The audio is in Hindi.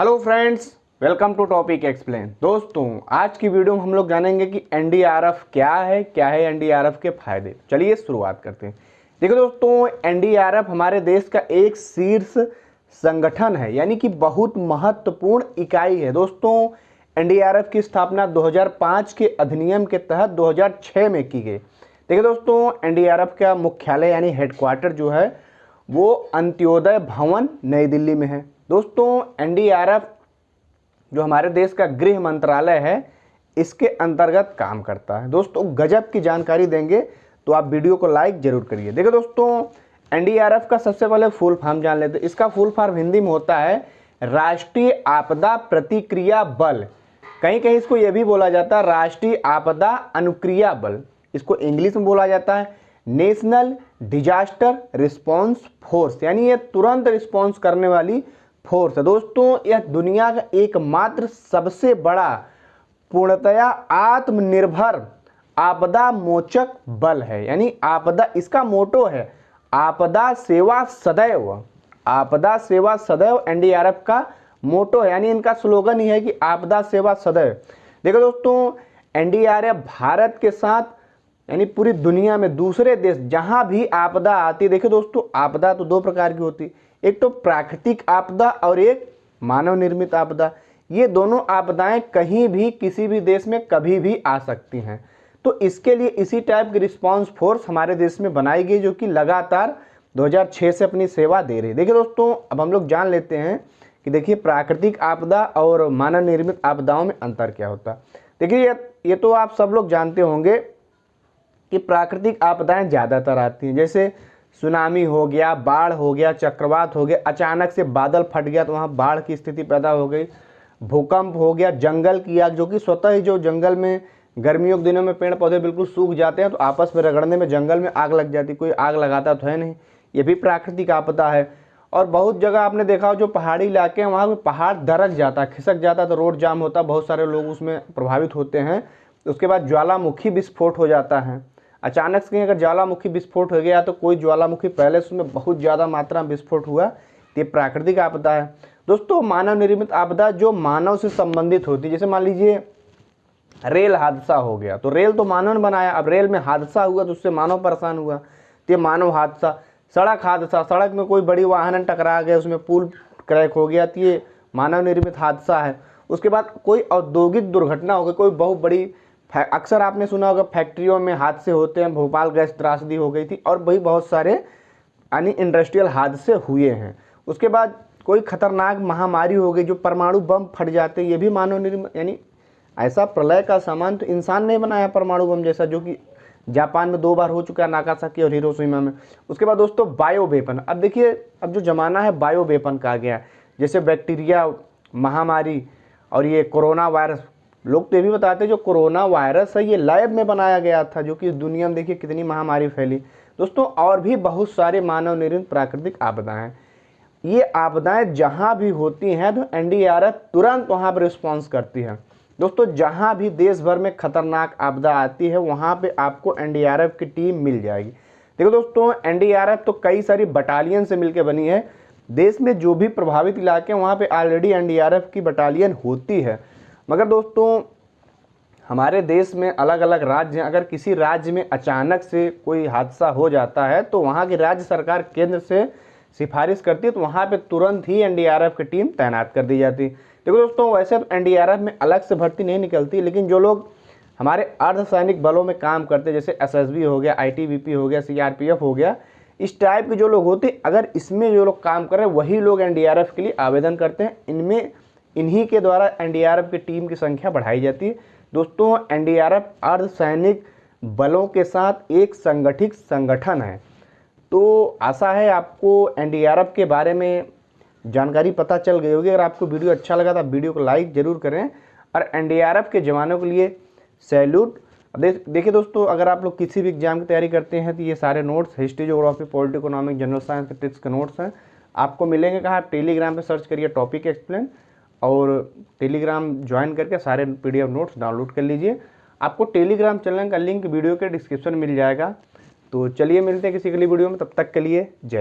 Hello friends, welcome to topic explain. दोस्तों, आज की वीडियो में हम लोग जानेंगे कि एनडीआरएफ क्या है एनडीआरएफ के फायदे। चलिए शुरुआत करते हैं। देखो दोस्तों, एनडीआरएफ हमारे देश का एक शीर्ष संगठन है, यानी कि बहुत महत्वपूर्ण इकाई है। दोस्तों, एनडीआरएफ की स्थापना 2005 के अधिनियम के तहत 2006 में की गई। देखिए दोस्तों, एनडीआरएफ का मुख्यालय यानी हेडक्वार्टर जो है वो अंत्योदय भवन नई दिल्ली में है। दोस्तों, एनडीआरएफ जो हमारे देश का गृह मंत्रालय है इसके अंतर्गत काम करता है। दोस्तों, गजब की जानकारी देंगे तो आप वीडियो को लाइक जरूर करिए। देखो दोस्तों, एनडीआरएफ का सबसे पहले फुल फॉर्म जान लेते हैं। इसका फुल फॉर्म हिंदी में होता है राष्ट्रीय आपदा प्रतिक्रिया बल। कहीं कहीं इसको यह भी बोला जाता है राष्ट्रीय आपदा अनुक्रिया बल। इसको इंग्लिश में बोला जाता है नेशनल डिजास्टर रिस्पॉन्स फोर्स, यानी ये तुरंत रिस्पॉन्स करने वाली फोर्स है। दोस्तों, यह दुनिया का एकमात्र सबसे बड़ा पूर्णतया आत्मनिर्भर आपदा मोचक बल है। यानी आपदा, इसका मोटो है आपदा सेवा सदैव। आपदा सेवा सदैव एनडीआरएफ का मोटो है, यानी इनका स्लोगन ही है कि आपदा सेवा सदैव। देखो दोस्तों, एनडीआरएफ भारत के साथ यानी पूरी दुनिया में दूसरे देश जहां भी आपदा आती है, देखिए दोस्तों, आपदा तो दो प्रकार की होती है, एक तो प्राकृतिक आपदा और एक मानव निर्मित आपदा। ये दोनों आपदाएं कहीं भी किसी भी देश में कभी भी आ सकती हैं। तो इसके लिए इसी टाइप की रिस्पांस फोर्स हमारे देश में बनाई गई जो कि लगातार 2006 से अपनी सेवा दे रही है। देखिए दोस्तों, अब हम लोग जान लेते हैं कि देखिए प्राकृतिक आपदा और मानव निर्मित आपदाओं में अंतर क्या होता है। देखिए ये तो आप सब लोग जानते होंगे कि प्राकृतिक आपदाएं ज़्यादातर आती हैं, जैसे सुनामी हो गया, बाढ़ हो गया, चक्रवात हो गया, अचानक से बादल फट गया तो वहाँ बाढ़ की स्थिति पैदा हो गई, भूकंप हो गया, जंगल की आग, जो कि स्वतः ही जो जंगल में गर्मियों के दिनों में पेड़ पौधे बिल्कुल सूख जाते हैं तो आपस में रगड़ने में जंगल में आग लग जाती, कोई आग लगाता तो है नहीं, ये भी प्राकृतिक आपदा है। और बहुत जगह आपने देखा हो जो पहाड़ी इलाके हैं वहाँ पे पहाड़ दरक जाता, खिसक जाता तो रोड जाम होता, बहुत सारे लोग उसमें प्रभावित होते हैं। उसके बाद ज्वालामुखी विस्फोट हो जाता है। अचानक से अगर ज्वालामुखी विस्फोट हो गया तो कोई ज्वालामुखी पहले से उसमें बहुत ज़्यादा मात्रा में विस्फोट हुआ तो ये प्राकृतिक आपदा है। दोस्तों, मानव निर्मित आपदा जो मानव से संबंधित होती है, जैसे मान लीजिए रेल हादसा हो गया तो रेल तो मानव ने बनाया, अब रेल में हादसा हुआ तो उससे मानव परेशान हुआ तो ये मानव हादसा। सड़क हादसा, सड़क में कोई बड़ी वाहन टकरा गया, उसमें पुल क्रैक हो गया तो ये मानव निर्मित हादसा है। उसके बाद कोई औद्योगिक दुर्घटना हो गई, कोई बहुत बड़ी, अक्सर आपने सुना होगा फैक्ट्रियों में हादसे होते हैं, भोपाल गैस त्रासदी हो गई थी और वही बहुत सारे यानी इंडस्ट्रियल हादसे हुए हैं। उसके बाद कोई खतरनाक महामारी हो गई, जो परमाणु बम फट जाते हैं, ये भी मानव निर्मित, यानी ऐसा प्रलय का सामान तो इंसान नहीं बनाया परमाणु बम जैसा, जो कि जापान में 2 बार हो चुका है, नागासाकी और हिरोशिमा में। उसके बाद दोस्तों बायो वेपन। अब देखिए, अब जो जमाना है बायो वेपन का आ गया, जैसे बैक्टीरिया महामारी और ये कोरोना वायरस। लोग तो ये भी बताते हैं जो कोरोना वायरस है ये लैब में बनाया गया था, जो कि इस दुनिया में देखिए कितनी महामारी फैली। दोस्तों, और भी बहुत सारे मानव निर्मित प्राकृतिक आपदाएं हैं। ये आपदाएं जहां भी होती हैं तो एनडीआरएफ तुरंत वहां पर रिस्पॉन्स करती है। दोस्तों, जहां भी देश भर में खतरनाक आपदा आती है वहां पे आपको एनडीआरएफ की टीम मिल जाएगी। देखो दोस्तों, एनडीआरएफ तो कई सारी बटालियन से मिलकर बनी है। देश में जो भी प्रभावित इलाके हैं वहाँ पे ऑलरेडी एनडीआरएफ की बटालियन होती है। मगर दोस्तों, हमारे देश में अलग अलग राज्य हैं, अगर किसी राज्य में अचानक से कोई हादसा हो जाता है तो वहाँ की राज्य सरकार केंद्र से सिफारिश करती है तो वहाँ पे तुरंत ही एनडीआरएफ की टीम तैनात कर दी जाती है। देखो दोस्तों, वैसे तो एनडीआरएफ में अलग से भर्ती नहीं निकलती, लेकिन जो लोग हमारे अर्धसैनिक बलों में काम करते हैं, जैसे एसएसबी हो गया, आईटीबीपी हो गया, सीआरपीएफ हो गया, इस टाइप के जो लोग होते, अगर इसमें जो लोग काम कर रहे हैं वही लोग एनडीआरएफ के लिए आवेदन करते हैं। इन्हीं के द्वारा एनडीआरएफ की टीम की संख्या बढ़ाई जाती है। दोस्तों, एनडीआरएफ अर्धसैनिक बलों के साथ एक संगठित संगठन है। तो आशा है आपको एनडीआरएफ के बारे में जानकारी पता चल गई होगी। अगर आपको वीडियो अच्छा लगा तो वीडियो को लाइक जरूर करें और एनडीआरएफ के जवानों के लिए सैल्यूट। देखिए दोस्तों, अगर आप लोग किसी भी एग्जाम की तैयारी करते हैं तो ये सारे notes history, geography, polity, economic, general science के ट्रिक्स के नोट्स हैं, आपको मिलेंगे। कहाँ? आप टेलीग्राम पे सर्च करिए टॉपिक एक्सप्लेन और टेलीग्राम ज्वाइन करके सारे पीडीएफ नोट्स डाउनलोड कर लीजिए। आपको टेलीग्राम चैनल का लिंक वीडियो के डिस्क्रिप्शन में मिल जाएगा। तो चलिए मिलते हैं किसी अगली वीडियो में, तब तक के लिए जय।